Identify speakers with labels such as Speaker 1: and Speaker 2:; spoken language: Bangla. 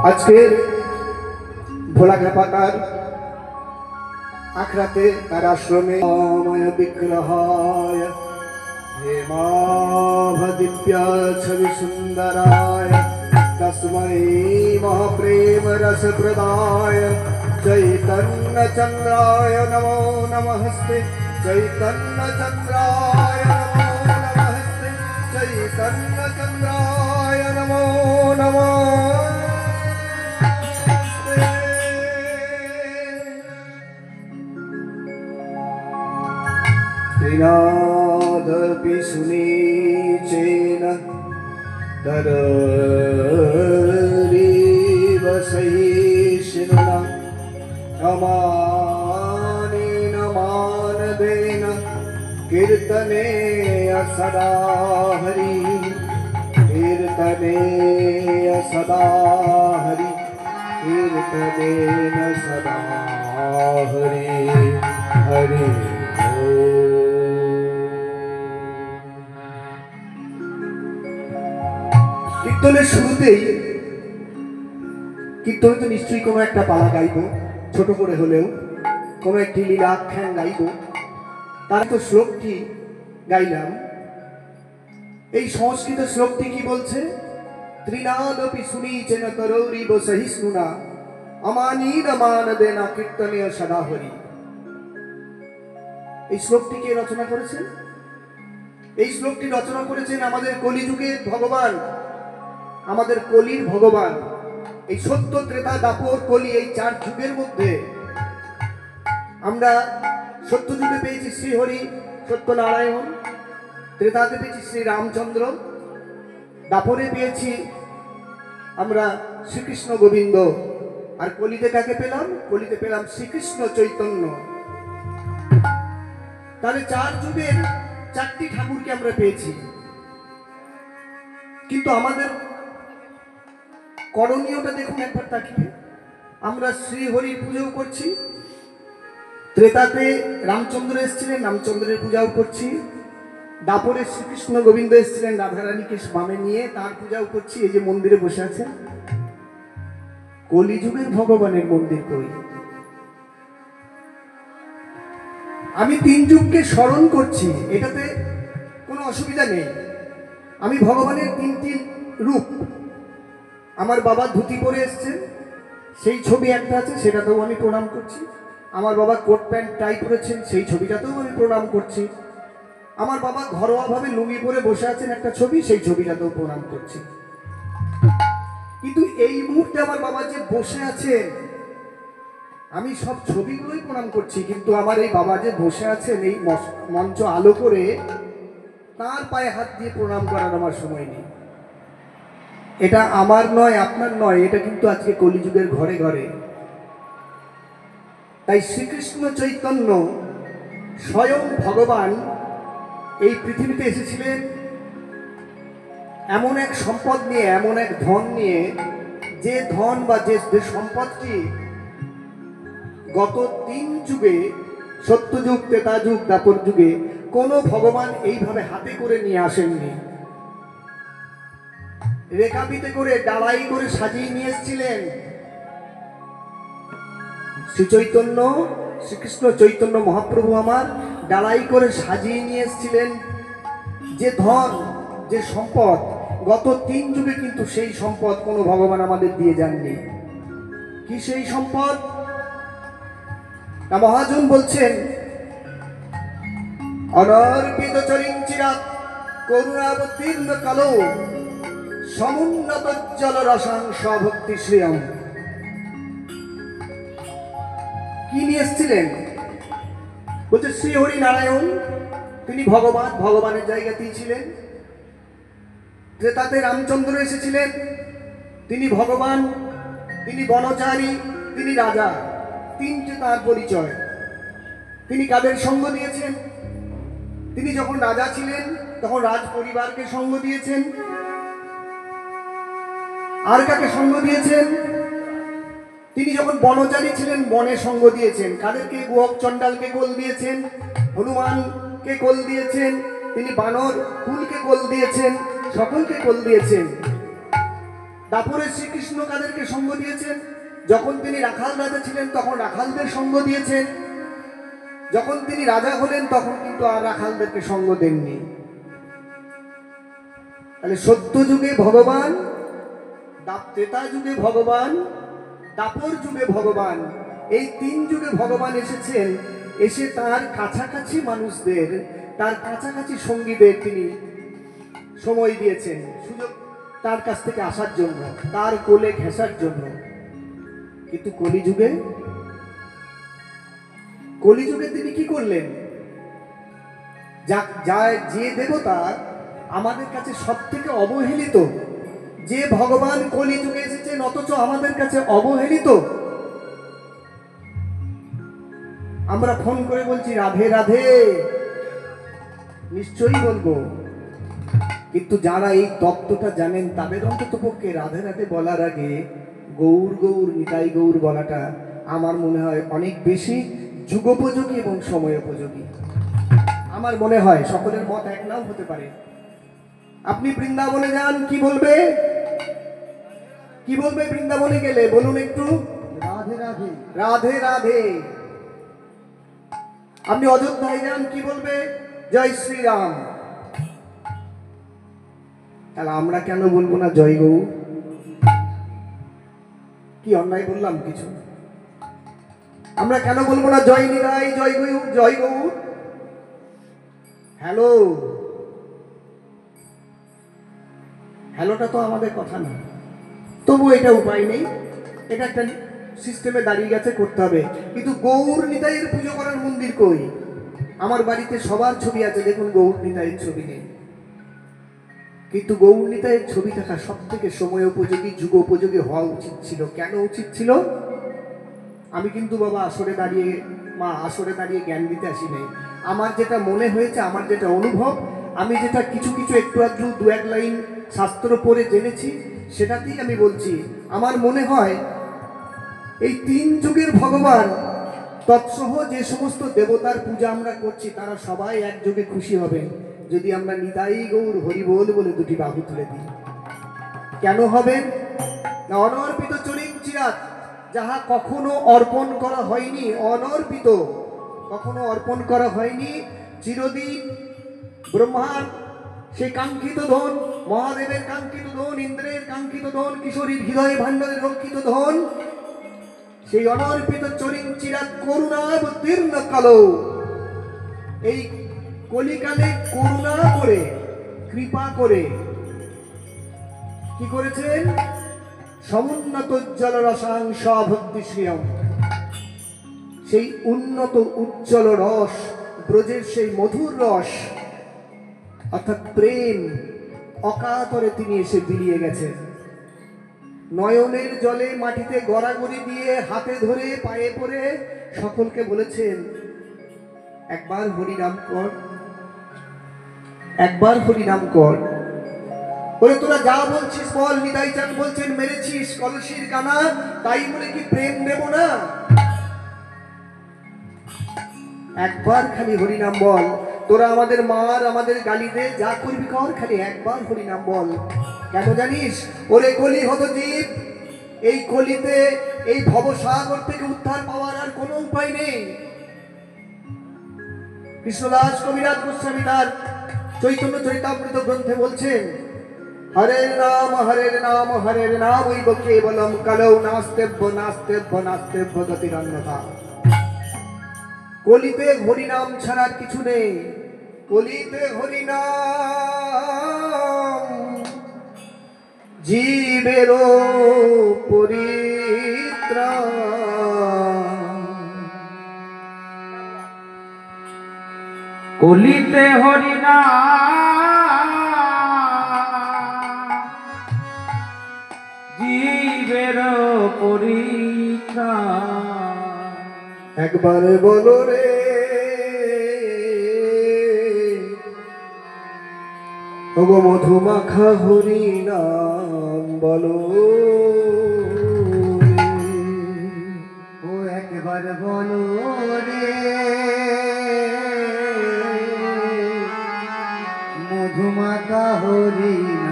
Speaker 1: আজকে ভোলা খ্যাপাকার আখড়াতে তার আশ্রমে ময় বিগ্রহায় হেমাভদিব্য ছবি সুন্দরায় তস্मै মহাপ্রেম রস প্রদায় চৈতন্য চন্দ্রায় নমো নমস্তে চৈতন্য চন্দ্রায় নমো নমস্তে চৈতন্য চন্দ্রায় নমো নমঃ त्रिनादपि सुनीचेन तररीव सहिष्णुना अमानेन मानदेन कीर्तनेय सदा हरि कीर्तनेय सदा हरि कीर्तनेन सदा हरि हरि কীর্তনের শুরুতেই কীর্তনে তো নিশ্চয়ই কোনো একটা পালা গাইব, ছোট করে হলেও কোনো একটি লীলা আখ্যান গাইব। তার তো শ্লোকটি গাইলাম। এই সংস্কৃত শ্লোকটি কি বলছে? ত্রিনাদপি সুনীচেন তরৌরিব সহিষ্ণুনা অমানীন মানদেনা কীর্তনেয় সদা হরি। এই শ্লোকটি কে রচনা করেছেন? এই শ্লোকটি রচনা করেছেন আমাদের কলিযুগের ভগবান, আমাদের কলির ভগবান। এই সত্য, ত্রেতা, দাপর, কলি, এই চার যুগের মধ্যে আমরা সত্য যুগে পেয়েছি শ্রীহরি সত্যনারায়ণ, ত্রেতাতে পেয়েছি শ্রী রামচন্দ্র, দাপরে পেয়েছি আমরা শ্রীকৃষ্ণ গোবিন্দ, আর কলিতে কাকে পেলাম? কলিতে পেলাম শ্রীকৃষ্ণ চৈতন্য। তাহলে চার যুগের চারটি ঠাকুরকে আমরা পেয়েছি। কিন্তু আমাদের করণীয়টা দেখুন একবার তাকিয়ে। আমরা শ্রীহরির পুজোও করছি, ত্রেতাতে রামচন্দ্র এসেছিলেন, রামচন্দ্রের পূজাও করছি, দাপরে শ্রীকৃষ্ণ গোবিন্দ এসেছিলেন, রাধারানীকে বামে নিয়ে তার পূজাও করছি। এই যে মন্দিরে বসে আছেন, কলিযুগের ভগবানের মন্দির কই? আমি তিন যুগকে স্মরণ করছি, এটাতে কোনো অসুবিধা নেই। আমি ভগবানের তিনটি রূপ, আমার বাবা ধুতি পরে এসছেন, সেই ছবি একটা আছে, সেটাতেও আমি প্রণাম করছি। আমার বাবা কোট প্যান্ট টাই পরেছেন, সেই ছবিটাতেও আমি প্রণাম করছি। আমার বাবা ঘরোয়াভাবে লুঙ্গি পরে বসে আছেন, একটা ছবি, সেই ছবিটাতেও প্রণাম করছি। কিন্তু এই মুহূর্তে আমার বাবা যে বসে আছেন, আমি সব ছবিগুলোই প্রণাম করছি, কিন্তু আমার এই বাবা যে বসে আছেন এই মঞ্চ আলো করে, তার পায়ে হাত দিয়ে প্রণাম করার আমার সময় নেই। এটা আমার নয়, আপনার নয়, এটা কিন্তু আজকে কলিযুগের ঘরে ঘরে। তাই শ্রীকৃষ্ণ চৈতন্য স্বয়ং ভগবান এই পৃথিবীতে এসেছিলেন এমন এক সম্পদ নিয়ে, এমন এক ধন নিয়ে, যে ধন বা যে সম্পদটি গত তিন যুগে, সত্যযুগ, ত্রেতা যুগ, দাপর যুগে কোনো ভগবান এইভাবে হাতে করে নিয়ে আসেননি। রেখাপিতে করে, ডালাই করে সাজিয়ে নিয়ে এসেছিলেন। শ্রী চৈতন্য, শ্রীকৃষ্ণ চৈতন্য মহাপ্রভু আমার ডালাই করে সাজিয়ে নিয়ে এসেছিলেন যে ধন, যে সম্পদ, গত তিন যুগে কিন্তু সেই সম্পদ কোনো ভগবান আমাদের দিয়ে যাননি। কি সেই সম্পদ? মহাজন বলছেন, অনর্পিত চরিঞ্চিরাত করুণাবতীর্ণ কালো সমুন্নত জল রসাংশ ভক্তি শ্রিয়ম। কি নিয়ে এসেছিলেন? বলছে শ্রীহরি নারায়ণ, তিনি ভগবান, ভগবানের জায়গাতেই ছিলেন। ত্রেতাতে রামচন্দ্র এসেছিলেন, তিনি ভগবান, তিনি বনচারী, তিনি রাজা, তিনটে তার পরিচয়। তিনি কাদের সঙ্গ দিয়েছেন? তিনি যখন রাজা ছিলেন তখন রাজ পরিবারকে সঙ্গ দিয়েছেন। আর কাকে সঙ্গ দিয়েছেন? তিনি যখন বনচারী ছিলেন বনে সঙ্গ দিয়েছেন। কাদেরকে? গোহক চণ্ডালকে কোল দিয়েছেন, হনুমানকে কোল দিয়েছেন, তিনি বানর কুলকে কোল দিয়েছেন, সকলকে কোল দিয়েছেন। দাপরে শ্রীকৃষ্ণ কাদেরকে সঙ্গ দিয়েছেন? যখন তিনি রাখাল রাজা ছিলেন তখন রাখালদের সঙ্গ দিয়েছেন, যখন তিনি রাজা হলেন তখন কিন্তু আর রাখালদেরকে সঙ্গ দেননি। তাহলে সত্য যুগে ভগবান, ত্রেতা যুগে ভগবান, দাপর যুগে ভগবান, এই 3 যুগে ভগবান এসেছেন। এসে তার কাছাকাছি মানুষদের, তার কাছাকাছি সঙ্গীদের তিনি সময় দিয়েছেন, সুযোগ তার কাছ থেকে আসার জন্য, তার কোলে ঘেঁষার জন্য। কিন্তু কলিযুগে তিনি কি করলেন? যে দেবতা আমাদের কাছে সব থেকে অবহেলিত, যে ভগবান কলিযুগে এসেছেন অথচ আমাদের কাছে অবহেলিত, আমরা ফোন করে বলছি রাধে রাধে, নিশ্চয়ই বলবো, কিন্তু যারা এই তত্ত্বটা জানেন তাদের অন্তত পক্ষে রাধে রাধে বলার আগে গৌর গৌর নিতাই গৌর বলাটা আমার মনে হয় অনেক বেশি যুগোপযোগী এবং সময়োপযোগী। আমার মনে হয় সকলের মত এক নাও হতে পারে। আপনি বৃন্দাবনে যান, কি বলবে? কি বলবে বৃন্দাবনে গেলে? বলুন একটু,
Speaker 2: রাধে রাধে।
Speaker 1: রাধে রাধে। আপনি অযোধ্যায় যান, কি বলবে? জয় শ্রীরাম। তাহলে আমরা কেন বলবো না জয় গৌ? কি অন্যায় বললাম কিছু? আমরা কেন বলবো না জয় নিতাই, জয় গৌ, জয় গৌ? হ্যালো, হ্যালোটা তো আমাদের কথা না, তবু এটা উপায় নেই, এটা একটা সিস্টেমে দাঁড়িয়ে গেছে, করতে হবে। কিন্তু গৌর নিতাইয়ের পুজো করার মন্দির কই? আমার বাড়িতে সবার ছবি আছে, দেখুন গৌর নিতাইয়ের ছবি নেই। কিন্তু গৌর নিতাইয়ের ছবি থাকা সব থেকে সময় উপযোগী, যুগ উপযোগী হওয়া উচিত ছিল। কেন উচিত ছিল? আমি কিন্তু বাবা আসরে দাঁড়িয়ে, মা আসরে দাঁড়িয়ে জ্ঞান দিতে আসি নাই। আমার যেটা মনে হয়েছে, আমার যেটা অনুভব, আমি যেটা কিছু কিছু একটু আধটু 2-1 লাইন শাস্ত্র পড়ে জেনেছি, সেটাতেই আমি বলছি। আমার মনে হয় এই 3 যুগের ভগবান তৎসহ যে সমস্ত দেবতার পূজা আমরা করছি, তারা সবাই একযোগে খুশি হবে যদি আমরা নিতাই গৌর হরিবোল বলে 2টি বাহু তুলে দিই। কেন হবে না? অনর্পিত চরিং চিরাত, যাহা কখনো অর্পণ করা হয়নি, অনর্পিত, কখনো অর্পণ করা হয়নি, চিরদিন ব্রহ্মার সেই কাঙ্ক্ষিত ধন, মহাদেবের কাঙ্ক্ষিত ধন, ইন্দ্রের কাঙ্ক্ষিত ধন, কিশোরীর হৃদয় ভাণ্ডারের রক্ষিত ধন, সেই অনর্পিত চরিং চিরাত করুণাবতীর্ণ কালো, এই কলিকালে করুণা করে, কৃপা করে কি করেছেন? সমুন্নত উজ্জ্বল রসাংশ ভক্তি শ্রিয়ম, সেই উন্নত উজ্জ্বল রস, ব্রজের সেই মধুর রস অর্থাৎ প্রেম অকাতরে তিনি এসে বিলিয়ে গেছেন। নয়নের জলে মাটিতে গড়াগড়ি দিয়ে, হাতে ধরে, পায়ে পড়ে সকলকে বলেছেন একবার হরিনাম কর, একবার হরিনাম কর। বলে তোরা যা বলছিস বল, নিতাই চাঁদ বলছেন মেরেছিস কলসির কানা, তাই বলে কি প্রেম দেব না? একবার খালি হরিনাম বল, তোরা আমাদের মার, আমাদের গালি দে, যা করবি কর, খালি একবার হরিনাম বল। কেন জানিস? ওরে কলি হত জীব, এই কলিতে, এই ভবসাগর থেকে উদ্ধার পাওয়ার আর কোনো উপায় নেই। কৃষ্ণদাস কবিরাজ গোস্বামী তার চৈতন্য চরিতামৃত গ্রন্থে বলছেন, হরের নাম হরের নাম হরের নাম ঐব কেবলম কলৌ নাস্তেভ্য নাস্তেভ্য নাস্তেভ্য গতিরন্যথা। কলিতে হরিনাম ছাড়ার কিছু নেই। কলিতে হরিনাম জীবের পরিত্রাণ।
Speaker 2: কলিতে হরিনাম জীবের পরিত্রাণ।
Speaker 1: একবার বলো রে ওগো মধুমাখা হরিনাম বলো,
Speaker 2: ও একবার বলো রে মধুমাখা হরিনাম।